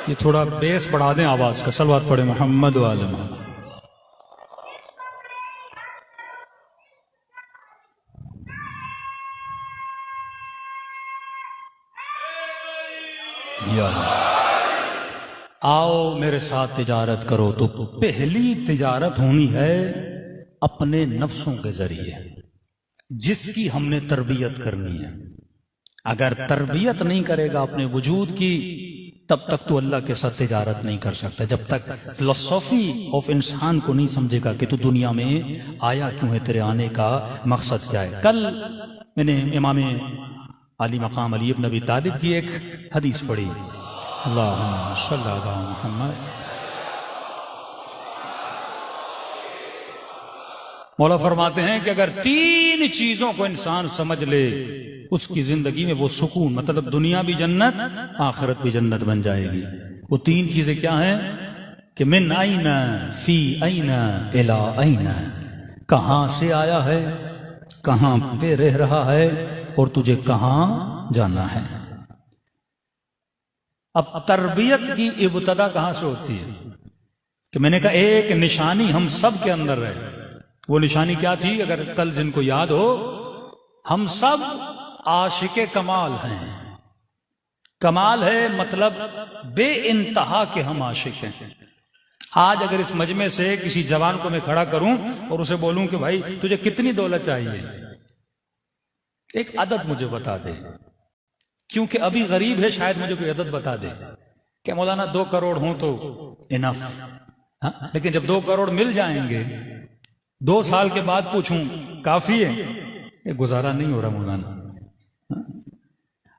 یہ تھوڑا بیس بڑھا دیں آواز کا، صلوات پڑھے محمد و آل محمد۔ یا اللہ، آؤ میرے ساتھ تجارت کرو، تو پہلی تجارت ہونی ہے اپنے نفسوں کے ذریعے، جس کی ہم نے تربیت کرنی ہے۔ اگر تربیت نہیں کرے گا اپنے وجود کی، تب تک تو اللہ کے ساتھ تجارت نہیں کر سکتا۔ جب تک فلسفی آف انسان کو نہیں سمجھے گا کہ تو دنیا میں آیا کیوں ہے، تیرے آنے کا مقصد کیا ہے۔ کل میں نے امام علی مقام علی ابن ابی طالب کی ایک حدیث پڑھی، اللہم صلی علی محمد۔ مولا فرماتے ہیں کہ اگر تین چیزوں کو انسان سمجھ لے، اس کی زندگی میں وہ سکون، مطلب دنیا بھی جنت، آخرت بھی جنت بن جائے گی۔ وہ تین چیزیں کیا ہیں کہ من این فی این الی این، کہاں سے آیا ہے، کہاں پہ رہ رہا ہے، اور تجھے کہاں جانا ہے۔ اب تربیت کی ابتدا کہاں سے ہوتی ہے؟ کہ میں نے کہا ایک نشانی ہم سب کے اندر ہے۔ وہ نشانی کیا تھی؟ اگر کل جن کو یاد ہو، ہم سب عاشق کمال ہیں۔ کمال ہے مطلب بے انتہا کے ہم عاشق ہیں۔ آج اگر اس مجمع سے کسی جوان کو میں کھڑا کروں اور اسے بولوں کہ بھائی تجھے کتنی دولت چاہیے، ایک عدد مجھے بتا دے، کیونکہ ابھی غریب ہے، شاید مجھے کوئی عدد بتا دے کہ مولانا 2 کروڑ ہوں تو انف، لیکن جب 2 کروڑ مل جائیں گے 2 سال کے بعد پوچھوں کافی ہے، یہ گزارا نہیں ہو رہا مولانا۔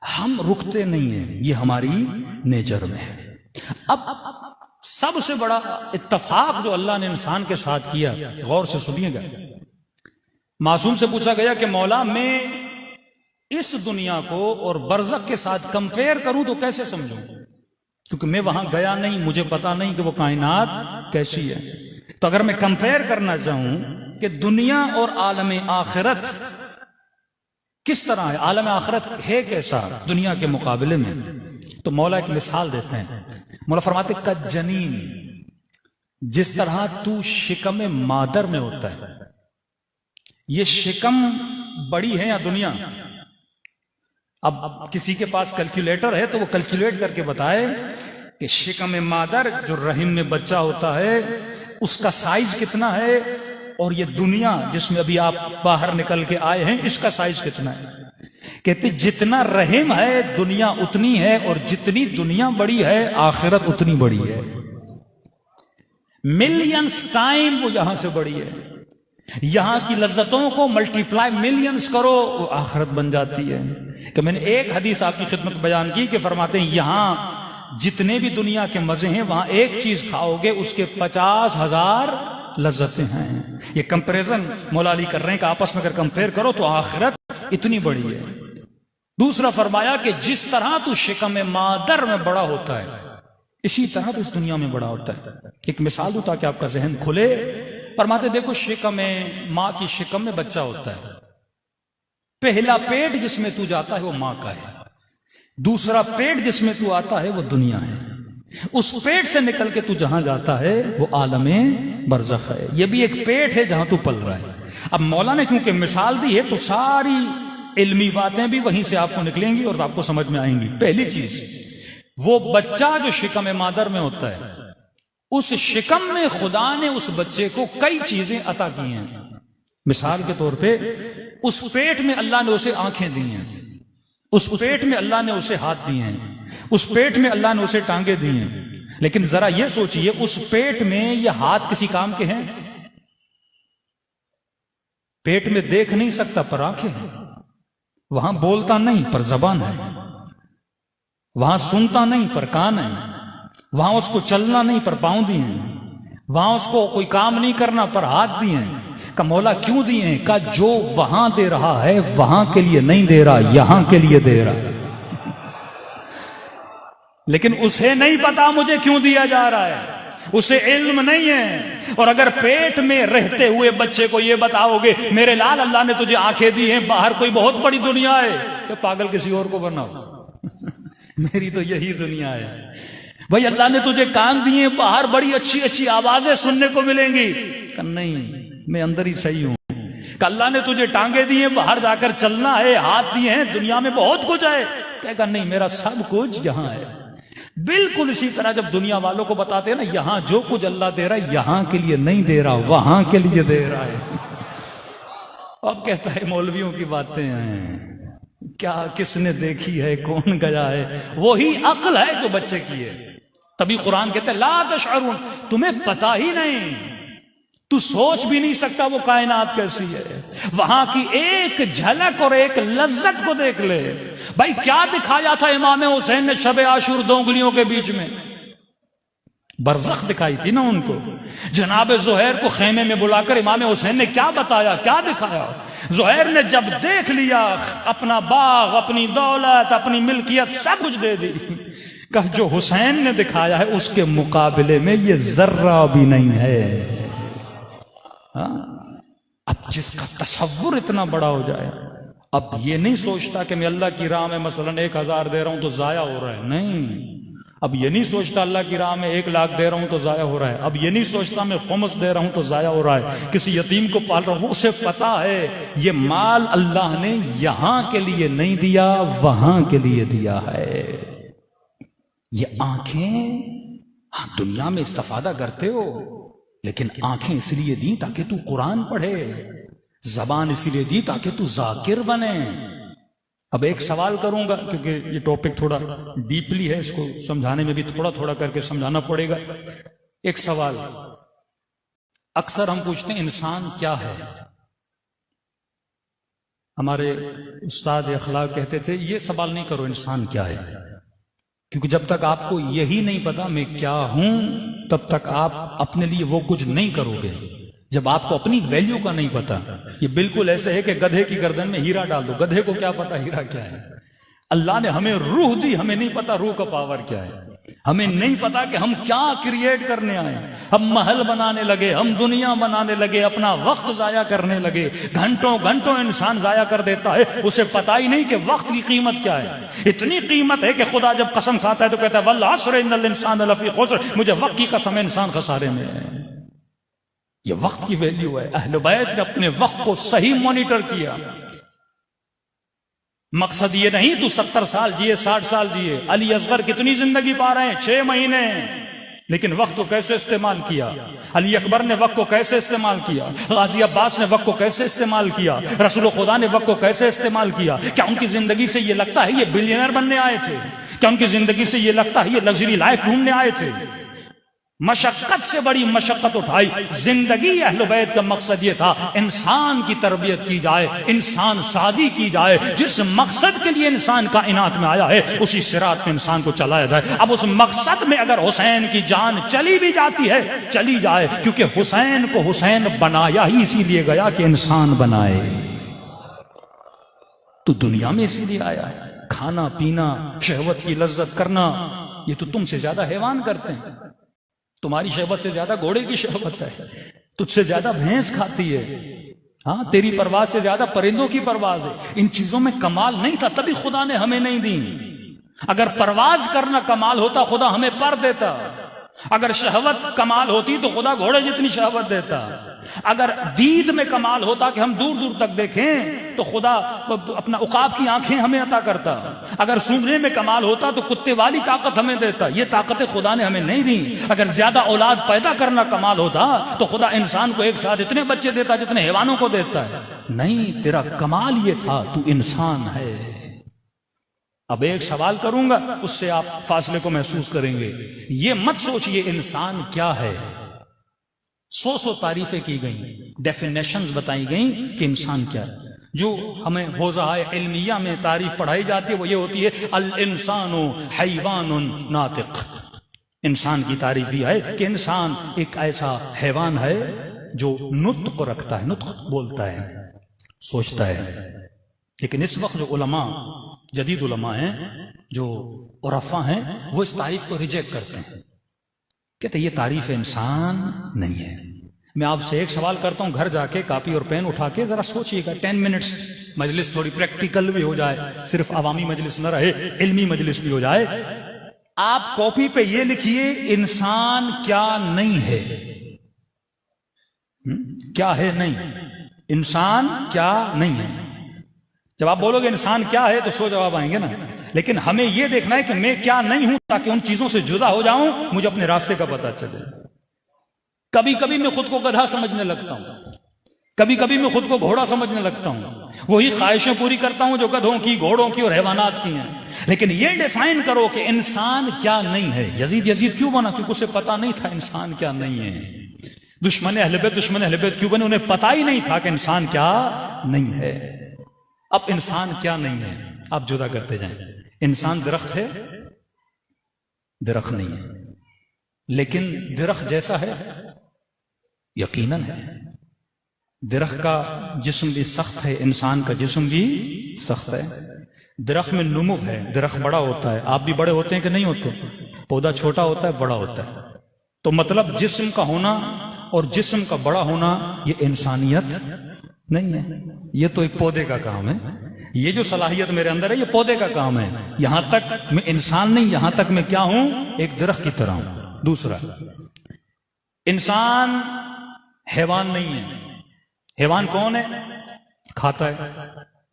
ہم رکتے نہیں ہیں، یہ ہماری نیچر میں ہے۔ اب سب سے بڑا اتفاق جو اللہ نے انسان کے ساتھ کیا، غور سے سنیے گا، معصوم سے پوچھا گیا کہ مولا میں اس دنیا کو اور برزخ کے ساتھ کمپیئر کروں تو کیسے سمجھوں، کیونکہ میں وہاں گیا نہیں، مجھے پتا نہیں کہ وہ کائنات کیسی ہے۔ تو اگر میں کمپیئر کرنا چاہوں کہ دنیا اور عالم آخرت کس طرح ہے، عالم آخرت ہے کیسا دنیا کے مقابلے میں، تو مولا ایک مثال دیتے ہیں۔ مولا فرماتے کالجنین، جس طرح تو شکم مادر میں ہوتا ہے۔ یہ شکم بڑی ہے یا دنیا؟ اب کسی کے پاس کیلکولیٹر ہے تو وہ کیلکولیٹ کر کے بتائے کہ شکم مادر جو رحم میں بچہ ہوتا ہے اس کا سائز کتنا ہے، اور یہ دنیا جس میں ابھی آپ باہر نکل کے آئے ہیں اس کا سائز کتنا ہے۔ کہتے جتنا رحم ہے دنیا اتنی ہے، اور جتنی دنیا بڑی ہے آخرت اتنی بڑی ہے۔ ملینز ٹائم وہ یہاں سے بڑی ہے۔ یہاں کی لذتوں کو ملٹیپلائی ملینز کرو، وہ آخرت بن جاتی ہے۔ کہ میں نے ایک حدیث آپ کی خدمت بیان کی کہ فرماتے ہیں یہاں جتنے بھی دنیا کے مزے ہیں وہاں ایک چیز کھاؤ گے اس کے 50,000 لذتیں ہیں۔ یہ کمپیریزن مولا علی کر رہے ہیں کہ آپس میں اگر کمپیئر کرو تو آخرت اتنی بڑی ہے۔ دوسرا فرمایا کہ جس طرح تو شکم مادر میں بڑا ہوتا ہے اسی طرح تو اس دنیا میں بڑا ہوتا ہے۔ ایک مثال دوں تاکہ آپ کا ذہن کھلے۔ فرماتے دیکھو شکم ماں کی شکم میں بچہ ہوتا ہے، پہلا پیٹ جس میں تو جاتا ہے وہ ماں کا ہے، دوسرا پیٹ جس میں تو آتا ہے وہ دنیا ہے، اس پیٹ سے نکل کے تو جہاں جاتا ہے وہ عالم برزخ ہے۔ یہ بھی ایک پیٹ ہے جہاں تو پل رہا ہے۔ اب مولا نے کیونکہ مثال دی ہے تو ساری علمی باتیں بھی وہیں سے آپ کو نکلیں گی اور آپ کو سمجھ میں آئیں گی۔ پہلی چیز، وہ بچہ جو شکم مادر میں ہوتا ہے اس شکم میں خدا نے اس بچے کو کئی چیزیں عطا کی ہیں۔ مثال کے طور پہ اس پیٹ میں اللہ نے اسے آنکھیں دی ہیں، اس پیٹ میں اللہ نے اسے ہاتھ دیے ہیں، اس پیٹ میں اللہ نے اسے ٹانگیں دی ہیں۔ لیکن ذرا یہ سوچئے اس پیٹ میں یہ ہاتھ کسی کام کے ہیں؟ پیٹ میں دیکھ نہیں سکتا پر آنکھیں ہیں، وہاں بولتا نہیں پر زبان ہے، وہاں سنتا نہیں پر کان ہے، وہاں اس کو چلنا نہیں پر پاؤں دیے ہیں، وہاں اس کو کوئی کام نہیں کرنا پر ہاتھ دیے ہیں۔ کہ مولا کیوں دیے ہیں؟ کہ جو وہاں دے رہا ہے وہاں کے لیے نہیں دے رہا، یہاں کے لیے دے رہا۔ لیکن اسے نہیں پتا مجھے کیوں دیا جا رہا ہے، اسے علم نہیں ہے۔ اور اگر پیٹ میں رہتے ہوئے بچے کو یہ بتاؤ گے میرے لال اللہ نے تجھے آنکھیں دی ہیں، باہر کوئی بہت بڑی دنیا ہے، کہ پاگل کسی اور کو بناؤ، میری تو یہی دنیا ہے۔ بھائی اللہ نے تجھے کان دیے، باہر بڑی اچھی اچھی آوازیں سننے کو ملیں گی، کہ نہیں میں اندر ہی صحیح ہوں۔ کہ اللہ نے تجھے ٹانگیں دیے، باہر جا کر چلنا ہے، ہاتھ دیے ہیں، دنیا میں بہت کچھ ہے، کہے گا نہیں میرا سب کچھ یہاں ہے۔ بالکل اسی طرح جب دنیا والوں کو بتاتے ہیں نا یہاں جو کچھ اللہ دے رہا ہے یہاں کے لیے نہیں دے رہا، وہاں کے لیے دے رہا ہے۔ اب کہتا ہے مولویوں کی باتیں ہیں، کیا کس نے دیکھی ہے، کون گیا ہے، وہی عقل ہے جو بچے کی ہے۔ تبھی قرآن کہتا ہے لا تشعرون، تمہیں پتا ہی نہیں، تو سوچ بھی نہیں سکتا وہ کائنات کیسی ہے۔ وہاں کی ایک جھلک اور ایک لذت کو دیکھ لے۔ بھائی کیا دکھایا تھا امام حسین نے شب عاشور دو انگلیوں کے بیچ میں؟ برزخ دکھائی تھی نا ان کو۔ جناب زہیر کو خیمے میں بلا کر امام حسین نے کیا بتایا، کیا دکھایا؟ زہیر نے جب دیکھ لیا اپنا باغ، اپنی دولت، اپنی ملکیت سب کچھ دے دی، کہ جو حسین نے دکھایا ہے اس کے مقابلے میں یہ ذرہ بھی نہیں ہے۔ اب جس کا تصور اتنا بڑا ہو جائے، اب یہ نہیں سوچتا کہ میں اللہ کی راہ میں مثلا 1000 دے رہا ہوں تو ضائع ہو رہا ہے، نہیں۔ اب یہ نہیں سوچتا اللہ کی راہ میں 1 لاکھ دے رہا ہوں تو ضائع ہو رہا ہے، اب یہ نہیں سوچتا میں خمس دے رہا ہوں تو ضائع ہو رہا ہے، کسی یتیم کو پال رہا ہوں، اسے پتا ہے یہ مال اللہ نے یہاں کے لیے نہیں دیا، وہاں کے لیے دیا ہے۔ یہ آنکھیں ہاں دنیا میں استفادہ کرتے ہو، لیکن آنکھیں اس لیے دی تاکہ تو قرآن پڑھے، زبان اس لیے دی تاکہ تو ذاکر بنے۔ اب ایک سوال کروں گا کیونکہ یہ ٹاپک تھوڑا ڈیپلی ہے، اس کو سمجھانے میں بھی تھوڑا تھوڑا کر کے سمجھانا پڑے گا۔ ایک سوال اکثر ہم پوچھتے ہیں انسان کیا ہے؟ ہمارے استاد اخلاق کہتے تھے یہ سوال نہیں کرو انسان کیا ہے، کیونکہ جب تک آپ کو یہی نہیں پتا میں کیا ہوں تب تک آپ اپنے لیے وہ کچھ نہیں کرو گے۔ جب آپ کو اپنی ویلیو کا نہیں پتا، یہ بالکل ایسے ہے کہ گدھے کی گردن میں ہیرا ڈال دو، گدھے کو کیا پتا ہیرا کیا ہے۔ اللہ نے ہمیں روح دی، ہمیں نہیں پتا روح کا پاور کیا ہے، ہمیں نہیں پتا کہ ہم کیا کریٹ کرنے آئے۔ ہم محل بنانے لگے، ہم دنیا بنانے لگے، اپنا وقت ضائع کرنے لگے، گھنٹوں گھنٹوں انسان ضائع کر دیتا ہے، اسے پتا ہی نہیں کہ وقت کی قیمت کیا ہے۔ اتنی قیمت ہے کہ خدا جب قسم کھاتا ہے تو کہتا ہے والعصر ان الانسان لفی خسر، مجھے وقت کی قسم ہے انسان خسارے میں ہے۔ یہ وقت کی ویلیو ہے۔ اہل بیت نے اپنے وقت کو صحیح مانیٹر کیا۔ مقصد یہ نہیں تو 70 سال جیے، 60 سال جیے۔ علی اصغر کتنی زندگی پا رہے ہیں؟ 6 مہینے، لیکن وقت کو کیسے استعمال کیا؟ علی اکبر نے وقت کو کیسے استعمال کیا؟ غازی عباس نے وقت کو کیسے استعمال کیا؟ رسول خدا نے وقت کو کیسے استعمال کیا؟ کیا ان کی زندگی سے یہ لگتا ہے یہ بلینئر بننے آئے تھے؟ کیا ان کی زندگی سے یہ لگتا ہے یہ لگژری لائف ڈھونڈنے آئے تھے؟ مشقت سے بڑی مشقت اٹھائی۔ زندگی اہل بیت کا مقصد یہ تھا انسان کی تربیت کی جائے، انسان سازی کی جائے، جس مقصد کے لیے انسان کائنات میں آیا ہے اسی صراط میں انسان کو چلایا جائے۔ اب اس مقصد میں اگر حسین کی جان چلی بھی جاتی ہے چلی جائے، کیونکہ حسین کو حسین بنایا ہی اسی لیے گیا کہ انسان بنائے۔ تو دنیا میں اسی لیے آیا ہے، کھانا پینا، شہوت کی لذت کرنا، یہ تو تم سے زیادہ حیوان کرتے ہیں۔ تمہاری شہوت سے زیادہ گھوڑے کی شہوت ہے، تجھ سے زیادہ بھینس کھاتی ہے، ہاں تیری پرواز سے زیادہ پرندوں کی پرواز ہے۔ ان چیزوں میں کمال نہیں تھا تبھی خدا نے ہمیں نہیں دی۔ اگر پرواز کرنا کمال ہوتا خدا ہمیں پر دیتا، اگر شہوت کمال ہوتی تو خدا گھوڑے جتنی شہوت دیتا، اگر دید میں کمال ہوتا کہ ہم دور دور تک دیکھیں تو خدا اپنا عقاب کی آنکھیں ہمیں عطا کرتا، اگر سونگنے میں کمال ہوتا تو کتے والی طاقت ہمیں دیتا۔ یہ طاقتیں خدا نے ہمیں نہیں دی۔ اگر زیادہ اولاد پیدا کرنا کمال ہوتا تو خدا انسان کو ایک ساتھ اتنے بچے دیتا جتنے حیوانوں کو دیتا ہے۔ نہیں، تیرا کمال یہ تھا تو انسان ہے۔ اب ایک سوال کروں گا، اس سے آپ فاصلے کو محسوس کریں گے۔ یہ مت سوچئے انسان کیا ہے، 100 تعریفیں کی گئیں، ڈیفینیشنز بتائی گئیں کہ انسان کیا ہے۔ جو ہمیں حوزہ علمیہ میں تعریف پڑھائی جاتی ہے وہ یہ ہوتی ہے الانسان حیوان ناطق۔ انسان کی تعریف یہ ہے کہ انسان ایک ایسا حیوان ہے جو نطق رکھتا ہے، نطق بولتا ہے، سوچتا ہے۔ لیکن اس وقت جو علماء، جدید علماء ہیں، جو عرفاء ہیں، وہ اس تعریف کو ریجیکٹ کرتے ہیں، کہتے ہیں یہ تعریف انسان نہیں ہے۔ میں آپ سے ایک سوال کرتا ہوں، گھر جا کے کاپی اور پین اٹھا کے ذرا سوچئے گا، 10 منٹس، مجلس تھوڑی پریکٹیکل بھی ہو جائے، صرف عوامی مجلس نہ رہے، علمی مجلس بھی ہو جائے۔ آپ کاپی پہ یہ لکھیے انسان کیا نہیں ہے. کیا ہے نہیں؟ انسان کیا نہیں ہے. جب آپ بولو گے انسان کیا ہے تو 100 جواب آئیں گے نا. لیکن ہمیں یہ دیکھنا ہے کہ میں کیا نہیں ہوں تاکہ ان چیزوں سے جدا ہو جاؤں, مجھے اپنے راستے کا پتہ چلے. کبھی کبھی میں خود کو گدھا سمجھنے لگتا ہوں, کبھی کبھی میں خود کو گھوڑا سمجھنے لگتا ہوں, وہی خواہشیں پوری کرتا ہوں جو گدھوں کی, گھوڑوں کی اور حیوانات کی ہیں. لیکن یہ ڈیفائن کرو کہ انسان کیا نہیں ہے. یزید کیوں بنا؟ کیونکہ اسے پتا نہیں تھا انسان کیا نہیں ہے. دشمن اہل بیت کیوں بنے؟ انہیں پتا ہی نہیں تھا کہ انسان کیا نہیں ہے. اب انسان کیا نہیں ہے آپ جدا کرتے جائیں. انسان درخت ہے؟ درخت نہیں ہے. لیکن درخت جیسا ہے؟ یقیناً ہے. درخت کا جسم بھی سخت ہے, انسان کا جسم بھی سخت ہے. درخت میں نمو ہے, درخت بڑا ہوتا ہے. آپ بھی بڑے ہوتے ہیں کہ نہیں ہوتے؟ پودا چھوٹا ہوتا ہے, بڑا ہوتا ہے. تو مطلب جسم کا ہونا اور جسم کا بڑا ہونا یہ انسانیت نہیں ہے, یہ تو ایک پودے کا کام ہے. یہ جو صلاحیت میرے اندر ہے یہ پودے کا کام ہے. یہاں تک میں انسان نہیں, یہاں تک میں کیا ہوں؟ ایک درخت کی طرح ہوں. دوسرا, انسان حیوان نہیں ہے. حیوان کون ہے؟ کھاتا ہے,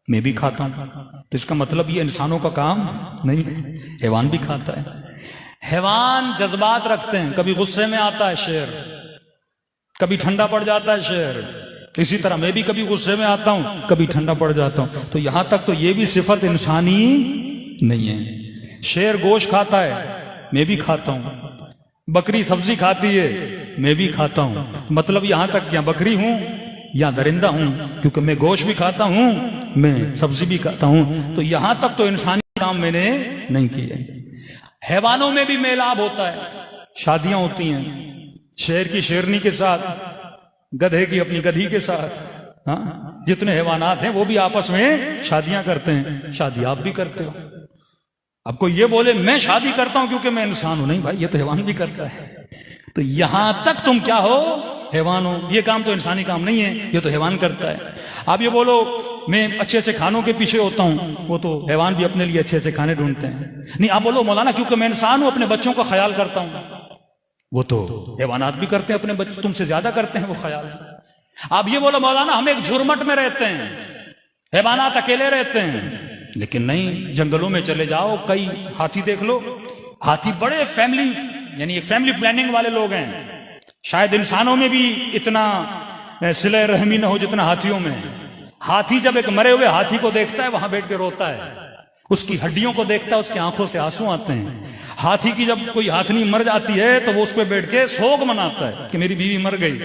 میں بھی کھاتا ہوں. تو اس کا مطلب یہ انسانوں کا کام نہیں ہے, حیوان بھی کھاتا ہے. حیوان جذبات رکھتے ہیں, کبھی غصے میں آتا ہے شیر, کبھی ٹھنڈا پڑ جاتا ہے شیر. اسی طرح میں بھی کبھی غصے میں آتا ہوں, کبھی ٹھنڈا پڑ جاتا ہوں. تو یہاں تک تو یہ بھی صفت انسانی نہیں ہے. شیر گوشت کھاتا ہے, میں بھی کھاتا ہوں. بکری سبزی کھاتی ہے, میں بھی کھاتا ہوں. مطلب یہاں تک کیا بکری ہوں یا درندہ ہوں, کیونکہ میں گوشت بھی کھاتا ہوں, میں سبزی بھی کھاتا ہوں. تو یہاں تک تو انسانی کام میں نے نہیں کیے. حیوانوں میں بھی میلاب ہوتا ہے, شادیاں ہوتی ہیں, شیر کی شیرنی کے ساتھ, گدھے کی اپنی گدھی کے ساتھ. ہاں, جتنے حیوانات ہیں وہ بھی آپس میں شادیاں کرتے ہیں. شادی آپ بھی کرتے ہو. اب کوئی یہ بولے میں شادی کرتا ہوں کیونکہ میں انسان ہوں, نہیں بھائی, یہ تو حیوان بھی کرتا ہے. تو یہاں تک تم کیا ہو؟ حیوان ہو. یہ کام تو انسانی کام نہیں ہے, یہ تو حیوان کرتا ہے. آپ یہ بولو میں اچھے اچھے کھانوں کے پیچھے ہوتا ہوں, وہ تو حیوان بھی اپنے لیے اچھے اچھے کھانے ڈھونڈتے ہیں. نہیں, آپ بولو مولانا کیونکہ میں انسان ہوں اپنے بچوں کا خیال کرتا ہوں, وہ تو حیوانات بھی کرتے ہیں, اپنے بچے تم سے زیادہ کرتے ہیں وہ خیال. آپ یہ بولو مولانا ہم ایک جھرمٹ میں رہتے ہیں, حیوانات اکیلے رہتے ہیں. لیکن نہیں, جنگلوں میں چلے جاؤ, کئی ہاتھی دیکھ لو. ہاتھی بڑے فیملی, یعنی ایک فیملی پلاننگ والے لوگ ہیں. شاید انسانوں میں بھی اتنا صلہ رحمی نہ ہو جتنا ہاتھیوں میں. ہاتھی جب ایک مرے ہوئے ہاتھی کو دیکھتا ہے وہاں بیٹھ کے روتا ہے, اس کی ہڈیوں کو دیکھتا ہے, اس کی آنکھوں سے آنسو آتے ہیں. ہاتھی کی جب کوئی ہاتھنی مر جاتی ہے تو وہ اس پہ بیٹھ کے سوگ مناتا ہے کہ میری بیوی مر گئی.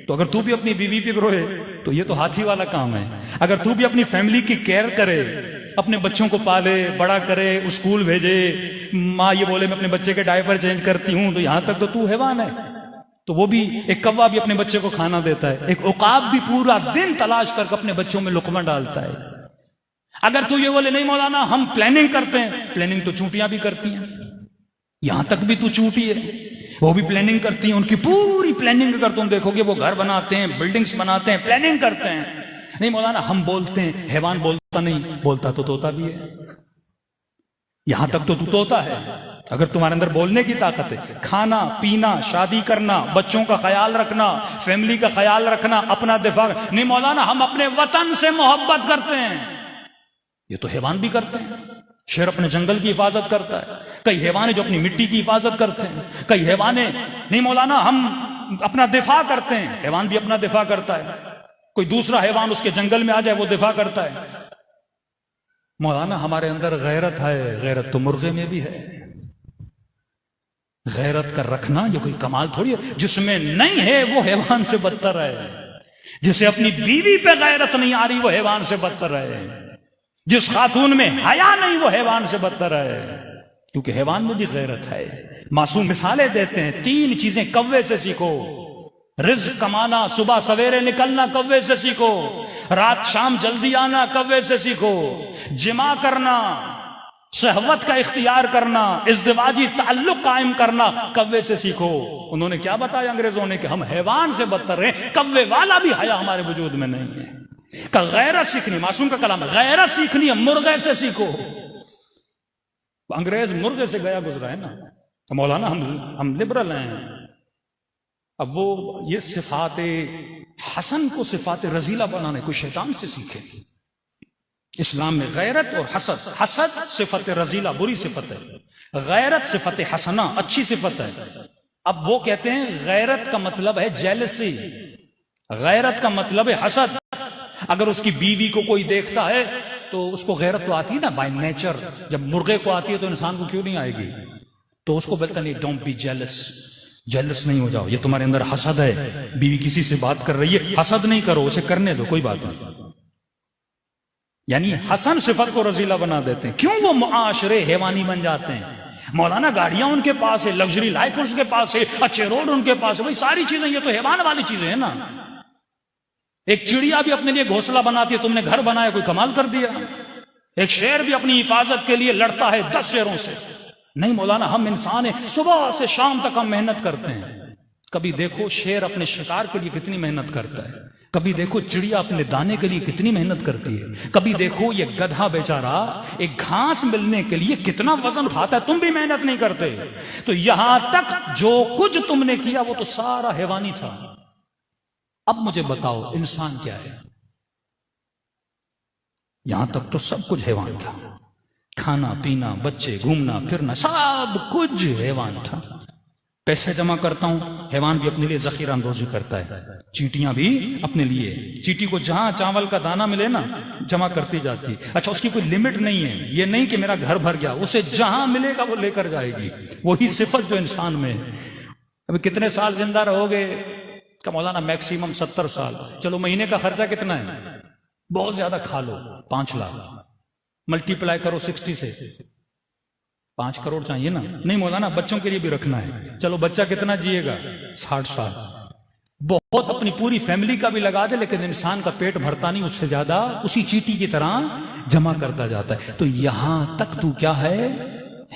تو اگر تو بھی اپنی بیوی پہ روئے تو یہ تو ہاتھی والا کام ہے. اگر تو بھی اپنی فیملی کی کیئر کرے, اپنے بچوں کو پالے, بڑا کرے, اسکول بھیجے, ماں یہ بولے میں اپنے بچے کے ڈائپر چینج کرتی ہوں, تو یہاں تک تو حیوان ہے. تو وہ بھی, ایک کوا بھی اپنے بچے کو کھانا دیتا ہے, ایک عقاب بھی پورا دن تلاش کر کے اپنے بچوں میں لقمہ ڈالتا ہے. اگر تو یہ بولے نہیں مولانا ہم پلاننگ کرتے ہیں, پلاننگ تو چونٹیاں بھی کرتی ہیں, یہاں تک بھی تو چونٹی ہے, وہ بھی پلاننگ کرتی ہیں. ان کی پوری پلاننگ اگر تم دیکھو گے وہ گھر بناتے ہیں, بلڈنگز بناتے ہیں, پلاننگ کرتے ہیں. نہیں مولانا ہم بولتے ہیں, حیوان بولتا نہیں, بولتا تو طوطا بھی ہے. یہاں تک تو طوطا ہے. اگر تمہارے اندر بولنے کی طاقت ہے, کھانا پینا, شادی کرنا, بچوں کا خیال رکھنا, فیملی کا خیال رکھنا, اپنا دفاع. نہیں مولانا ہم اپنے وطن سے محبت کرتے ہیں, یہ تو حیوان بھی کرتے ہیں. شیر اپنے جنگل کی حفاظت کرتا ہے, کئی حیوان جو اپنی مٹی کی حفاظت کرتے ہیں, کئی حیوان. نہیں مولانا ہم اپنا دفاع کرتے ہیں, حیوان بھی اپنا دفاع کرتا ہے. کوئی دوسرا حیوان اس کے جنگل میں آ جائے وہ دفاع کرتا ہے. مولانا ہمارے اندر غیرت ہے, غیرت تو مرغے میں بھی ہے. غیرت کا رکھنا یہ کوئی کمال تھوڑی ہے. جس میں نہیں ہے وہ حیوان سے بدتر ہے. جسے اپنی بیوی پہ غیرت نہیں آ رہی وہ حیوان سے بدتر ہے. جس خاتون میں حیا نہیں وہ حیوان سے بدتر ہے, کیونکہ حیوان میں بھی غیرت ہے. معصوم مثالیں دیتے ہیں, 3 چیزیں کوے سے سیکھو. رزق کمانا, صبح سویرے نکلنا کوے سے سیکھو. رات شام جلدی آنا کوے سے سیکھو. جماع کرنا, شہوت کا اختیار کرنا, ازدواجی تعلق قائم کرنا کوے سے سیکھو. انہوں نے کیا بتایا انگریزوں نے کہ ہم حیوان سے بدتر ہیں, کوے والا بھی حیا ہمارے وجود میں نہیں ہے. کہ غیرت سیکھنی, معصوم کا کلام ہے, غیرت سیکھنی ہے مرغے سے سیکھو. انگریز مرغے سے گیا گزرا ہے نا. مولانا ہم لبرل ہیں. اب وہ یہ صفات حسن کو صفات رذیلہ بنانے کو شیطان سے سیکھے. اسلام میں غیرت اور حسد، حسد صفت رذیلہ بری صفت ہے، غیرت صفت حسنہ اچھی صفت ہے. اب وہ کہتے ہیں غیرت کا مطلب ہے جیلسی، غیرت کا مطلب ہے حسد. اگر اس کی بیوی کو کوئی دیکھتا ہے تو اس کو غیرت تو آتی ہے نا بائی نیچر. جب مرغے کو آتی ہے تو انسان کو کیوں نہیں آئے گی؟ تو اس کو بولتا نہیں ڈونٹ بی جیلس، جیلس نہیں ہو جاؤ، یہ تمہارے اندر حسد ہے. بیوی کسی سے بات کر رہی ہے، حسد نہیں کرو، اسے کرنے دو، کوئی بات نہیں. یعنی حسن صفت کو رذیلہ بنا دیتے ہیں. کیوں؟ وہ معاشرے حیوانی بن جاتے ہیں. مولانا گاڑیاں ان کے پاس ہے، لگژری لائف ان کے پاس ہے، اچھے روڈ ان کے پاس ہے، وہی ساری چیزیں یہ تو حیوان والی چیزیں ہیں نا. ایک چڑیا بھی اپنے لیے گھونسلہ بناتی ہے، تم نے گھر بنایا، کوئی کمال کر دیا. ایک شیر بھی اپنی حفاظت کے لیے لڑتا ہے 10 شیروں سے. نہیں مولانا، ہم انسان ہیں، صبح سے شام تک ہم محنت کرتے ہیں. کبھی دیکھو شیر اپنے شکار کے لیے کتنی محنت کرتا ہے، کبھی دیکھو چڑیا اپنے دانے کے لیے کتنی محنت کرتی ہے، کبھی دیکھو یہ گدھا بیچارہ ایک گھاس ملنے کے لیے کتنا وزن اٹھاتا ہے. تم بھی محنت نہیں کرتے. تو یہاں تک جو کچھ تم نے کیا وہ تو سارا حیوانی تھا. اب مجھے بتاؤ انسان کیا ہے؟ یہاں تک تو سب کچھ حیوان تھا. کھانا پینا، بچے، گھومنا پھرنا، سب کچھ حیوان تھا. پیسے جمع کرتا ہوں، حیوان بھی اپنے لیے ذخیرہ اندوزی کرتا ہے. چیٹیاں بھی اپنے لیے، چیٹی کو جہاں چاول کا دانہ ملے نا جمع کرتی جاتی. اچھا اس کی کوئی لمٹ نہیں ہے، یہ نہیں کہ میرا گھر بھر گیا، اسے جہاں ملے گا وہ لے کر جائے گی. وہی صفت جو انسان میں ہے. ابھی کتنے سال زندہ رہو گے؟ کہ مولانا میکسیمم 70 سال. چلو مہینے کا خرچہ کتنا ہے؟ بہت زیادہ کھا لو 5 لاکھ، ملٹی پلائی کرو 60 سے 5 کروڑ چاہیے نا. نہیں مولانا بچوں کے لیے بھی رکھنا ہے. چلو بچہ کتنا جیے گا؟ 60 سال. بہت اپنی پوری فیملی کا بھی لگا دے، لیکن انسان کا پیٹ بھرتا نہیں، اس سے زیادہ اسی چیٹی کی طرح جمع کرتا جاتا ہے. تو یہاں تک تو کیا ہے؟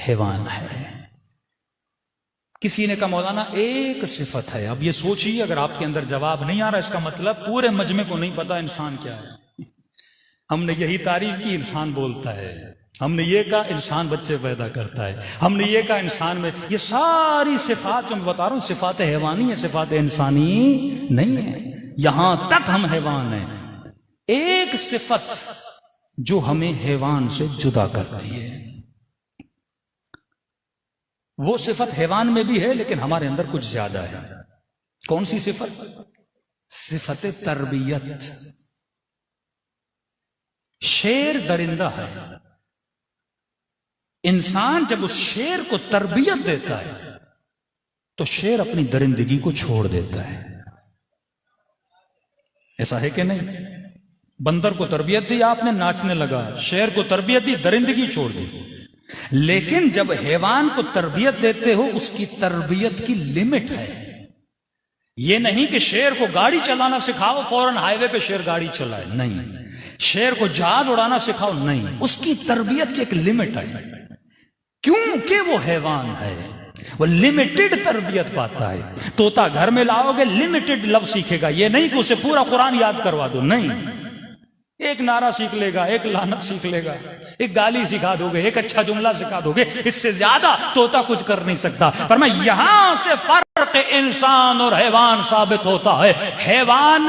حیوان ہے. کسی نے کہا مولانا ایک صفت ہے. اب یہ سوچیے، اگر آپ کے اندر جواب نہیں آ رہا، اس کا مطلب پورے مجمع کو نہیں پتا انسان کیا ہے. ہم نے یہی تعریف کی انسان بولتا ہے، ہم نے یہ کہا انسان بچے پیدا کرتا ہے، ہم نے یہ کہا انسان میں یہ ساری صفات جو میں بتا رہا ہوں صفات حیوانی ہیں، صفات انسانی نہیں ہیں. یہاں تک ہم حیوان ہیں. ایک صفت جو ہمیں حیوان سے جدا کرتی ہے، وہ صفت حیوان میں بھی ہے لیکن ہمارے اندر کچھ زیادہ ہے. کون سی صفت؟ صفت تربیت. شیر درندہ ہے، انسان جب اس شیر کو تربیت دیتا ہے تو شیر اپنی درندگی کو چھوڑ دیتا ہے. ایسا ہے کہ نہیں؟ بندر کو تربیت دی آپ نے، ناچنے لگا. شیر کو تربیت دی، درندگی چھوڑ دی. لیکن جب حیوان کو تربیت دیتے ہو اس کی تربیت کی لمٹ ہے. یہ نہیں کہ شیر کو گاڑی چلانا سکھاؤ فوراً ہائی وے پہ شیر گاڑی چلائے، نہیں. شیر کو جہاز اڑانا سکھاؤ، نہیں. اس کی تربیت کی ایک لمٹ ہے، کیونکہ وہ حیوان ہے، وہ لمیٹڈ تربیت پاتا ہے. طوطا گھر میں لاؤ گے لمیٹڈ لفظ سیکھے گا. یہ نہیں کہ اسے پورا قرآن یاد کروا دو، نہیں. ایک نعرہ سیکھ لے گا، ایک لعنت سیکھ لے گا، ایک گالی سکھا دو گے، ایک اچھا جملہ سکھا دو گے. اس سے زیادہ طوطا کچھ کر نہیں سکتا. فرمایا یہاں سے فرق انسان اور حیوان ثابت ہوتا ہے. حیوان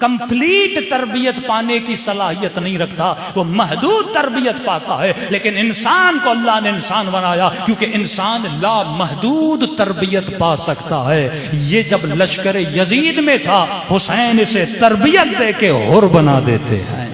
کمپلیٹ تربیت پانے کی صلاحیت نہیں رکھتا، وہ محدود تربیت پاتا ہے. لیکن انسان کو اللہ نے انسان بنایا کیونکہ انسان لا محدود تربیت پا سکتا ہے. یہ جب لشکر یزید میں تھا، حسین اسے تربیت دے کے حر بنا دیتے ہیں.